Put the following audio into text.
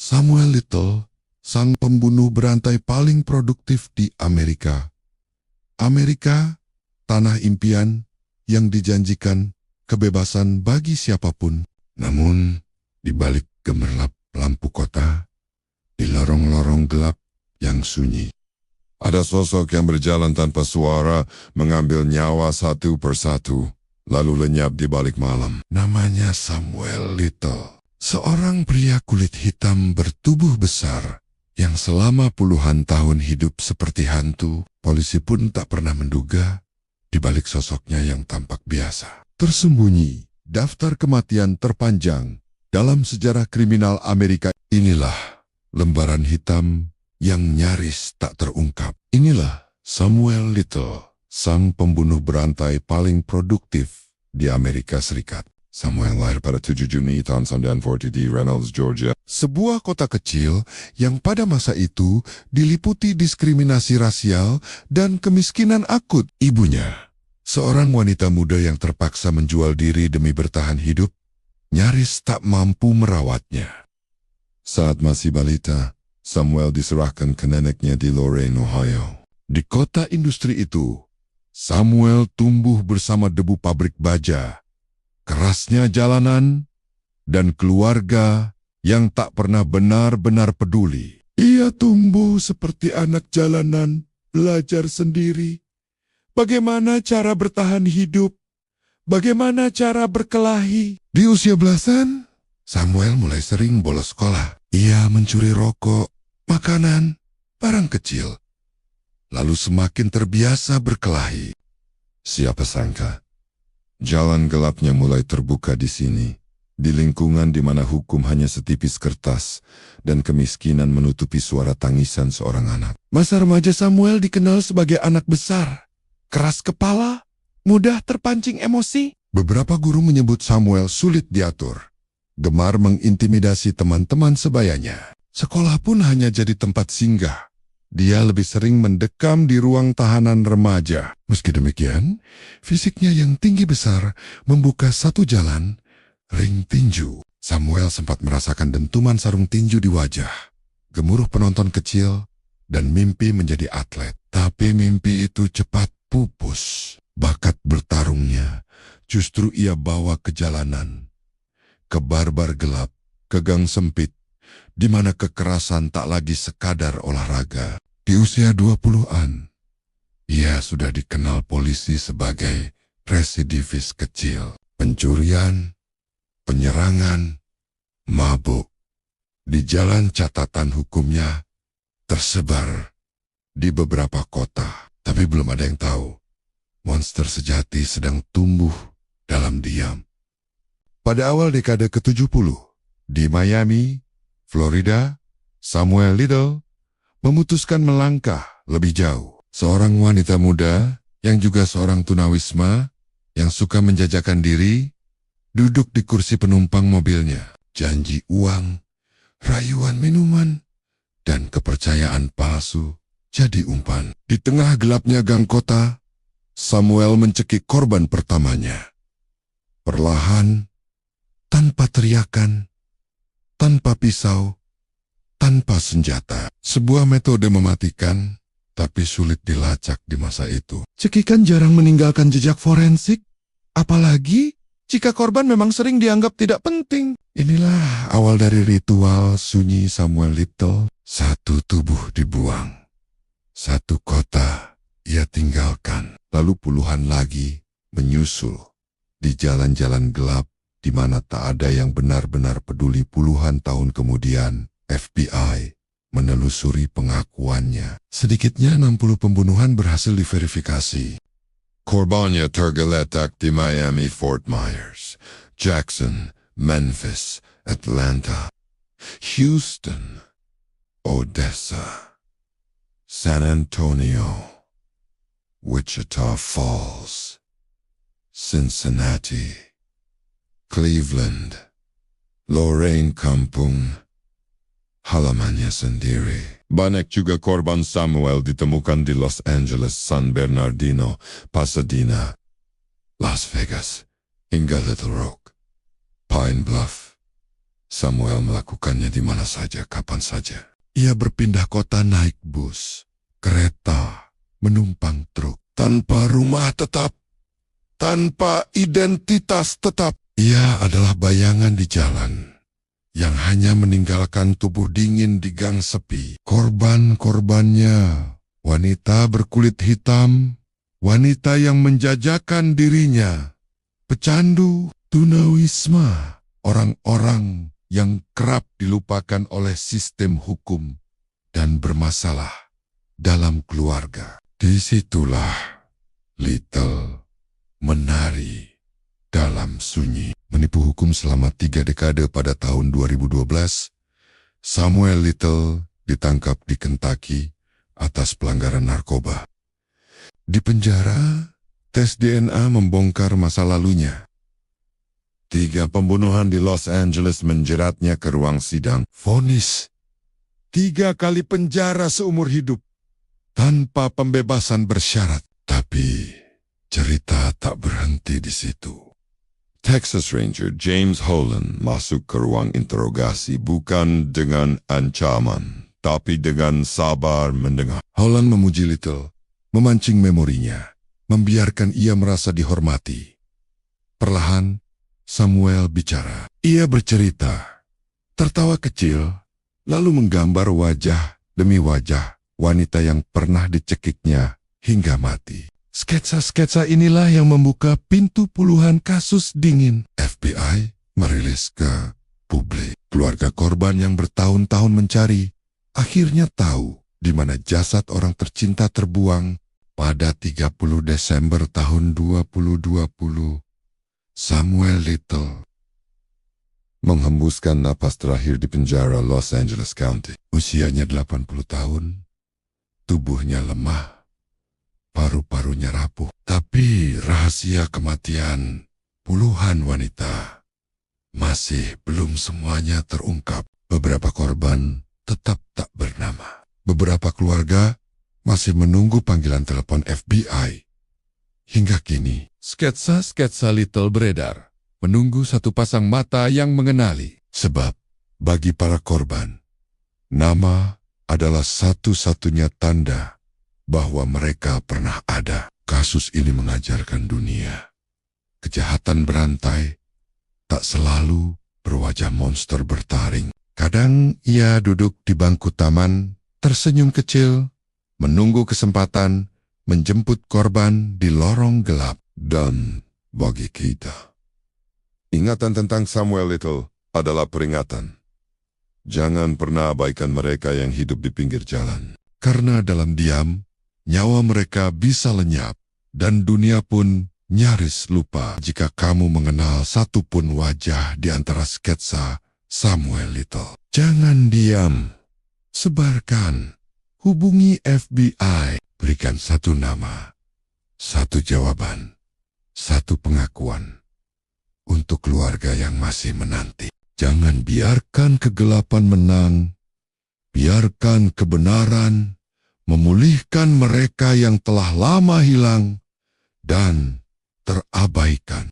Samuel Little, sang pembunuh berantai paling produktif di Amerika. Amerika, tanah impian yang dijanjikan kebebasan bagi siapapun. Namun, di balik gemerlap lampu kota, di lorong-lorong gelap yang sunyi, ada sosok yang berjalan tanpa suara, mengambil nyawa satu persatu, lalu lenyap di balik malam. Namanya Samuel Little. Seorang pria kulit hitam bertubuh besar yang selama puluhan tahun hidup seperti hantu. Polisi pun tak pernah menduga di balik sosoknya yang tampak biasa. Tersembunyi, daftar kematian terpanjang dalam sejarah kriminal Amerika. Inilah lembaran hitam yang nyaris tak terungkap. Inilah Samuel Little, sang pembunuh berantai paling produktif di Amerika Serikat. Samuel lahir pada 7 Juni tahun 1940 di Reynolds, Georgia. Sebuah kota kecil yang pada masa itu diliputi diskriminasi rasial dan kemiskinan akut. Ibunya, seorang wanita muda yang terpaksa menjual diri demi bertahan hidup, nyaris tak mampu merawatnya. Saat masih balita, Samuel diserahkan ke neneknya di Lorain, Ohio. Di kota industri itu, Samuel tumbuh bersama debu pabrik baja, kerasnya jalanan, dan keluarga yang tak pernah benar-benar peduli. Ia tumbuh seperti anak jalanan, belajar sendiri. Bagaimana cara bertahan hidup? Bagaimana cara berkelahi? Di usia belasan, Samuel mulai sering bolos sekolah. Ia mencuri rokok, makanan, barang kecil. Lalu semakin terbiasa berkelahi. Siapa sangka, jalan gelapnya mulai terbuka di sini, di lingkungan di mana hukum hanya setipis kertas dan kemiskinan menutupi suara tangisan seorang anak. Masa remaja Samuel dikenal sebagai anak besar, keras kepala, mudah terpancing emosi. Beberapa guru menyebut Samuel sulit diatur, gemar mengintimidasi teman-teman sebayanya. Sekolah pun hanya jadi tempat singgah. Dia lebih sering mendekam di ruang tahanan remaja. Meski demikian, fisiknya yang tinggi besar membuka satu jalan, ring tinju. Samuel sempat merasakan dentuman sarung tinju di wajah, gemuruh penonton kecil, dan mimpi menjadi atlet. Tapi mimpi itu cepat pupus. Bakat bertarungnya justru ia bawa ke jalanan, ke barbar gelap, ke gang sempit, di mana kekerasan tak lagi sekadar olahraga. Di usia 20-an, ia sudah dikenal polisi sebagai residivis kecil. Pencurian, penyerangan, mabuk. Di jalan catatan hukumnya tersebar di beberapa kota. Tapi belum ada yang tahu, monster sejati sedang tumbuh dalam diam. Pada awal dekade ke-70, di Miami, Florida, Samuel Little memutuskan melangkah lebih jauh. Seorang wanita muda yang juga seorang tunawisma yang suka menjajakan diri, duduk di kursi penumpang mobilnya. Janji uang, rayuan minuman, dan kepercayaan palsu jadi umpan. Di tengah gelapnya gang kota, Samuel mencekik korban pertamanya. Perlahan, tanpa teriakan, tanpa pisau, tanpa senjata. Sebuah metode mematikan, tapi sulit dilacak di masa itu. Cekikan jarang meninggalkan jejak forensik, apalagi jika korban memang sering dianggap tidak penting. Inilah awal dari ritual sunyi Samuel Little. Satu tubuh dibuang, satu kota ia tinggalkan, lalu puluhan lagi menyusul di jalan-jalan gelap di mana tak ada yang benar-benar peduli. Puluhan tahun kemudian, FBI menelusuri pengakuannya. Sedikitnya 60 pembunuhan berhasil diverifikasi. Korbannya tergeletak di Miami, Fort Myers, Jackson, Memphis, Atlanta, Houston, Odessa, San Antonio, Wichita Falls, Cincinnati, Cleveland, Lorain Kampung, halamannya sendiri. Banyak juga korban Samuel ditemukan di Los Angeles, San Bernardino, Pasadena, Las Vegas, hingga Little Rock, Pine Bluff, Samuel melakukannya di mana saja, kapan saja. Ia berpindah kota naik bus, kereta, menumpang truk, tanpa rumah tetap, tanpa identitas tetap. Ia adalah bayangan di jalan, yang hanya meninggalkan tubuh dingin di gang sepi. Korban-korbannya, wanita berkulit hitam, wanita yang menjajakan dirinya, pecandu, tunawisma, orang-orang yang kerap dilupakan oleh sistem hukum dan bermasalah dalam keluarga. Disitulah Little menari dalam sunyi. Menipu hukum selama 3 dekade pada tahun 2012, Samuel Little ditangkap di Kentucky atas pelanggaran narkoba. Di penjara, tes DNA membongkar masa lalunya. 3 pembunuhan di Los Angeles menjeratnya ke ruang sidang. Vonis 3 kali penjara seumur hidup tanpa pembebasan bersyarat. Tapi cerita tak berhenti di situ. Texas Ranger James Holland masuk ke ruang interogasi bukan dengan ancaman, tapi dengan sabar mendengar. Holland memuji Little, memancing memorinya, membiarkan ia merasa dihormati. Perlahan, Samuel bicara. Ia bercerita, tertawa kecil, lalu menggambar wajah demi wajah wanita yang pernah dicekiknya hingga mati. Sketsa-sketsa inilah yang membuka pintu puluhan kasus dingin. FBI merilis ke publik. Keluarga korban yang bertahun-tahun mencari, akhirnya tahu di mana jasad orang tercinta terbuang pada 30 Desember tahun 2020. Samuel Little menghembuskan napas terakhir di penjara Los Angeles County. Usianya 80 tahun, tubuhnya lemah, paru-parunya rapuh. Tapi rahasia kematian puluhan wanita masih belum semuanya terungkap. Beberapa korban tetap tak bernama. Beberapa keluarga masih menunggu panggilan telepon FBI. Hingga kini, sketsa-sketsa Little beredar, menunggu satu pasang mata yang mengenali. Sebab, bagi para korban, nama adalah satu-satunya tanda bahwa mereka pernah ada. Kasus ini mengajarkan dunia. Kejahatan berantai tak selalu berwajah monster bertaring. Kadang ia duduk di bangku taman, tersenyum kecil, menunggu kesempatan menjemput korban di lorong gelap. Dan bagi kita, ingatan tentang Samuel Little adalah peringatan. Jangan pernah abaikan mereka yang hidup di pinggir jalan. Karena dalam diam, nyawa mereka bisa lenyap, dan dunia pun nyaris lupa jika kamu mengenal satu pun wajah di antara sketsa Samuel Little. Jangan diam, sebarkan, hubungi FBI, berikan satu nama, satu jawaban, satu pengakuan untuk keluarga yang masih menanti. Jangan biarkan kegelapan menang, biarkan kebenaran memulihkan mereka yang telah lama hilang dan terabaikan.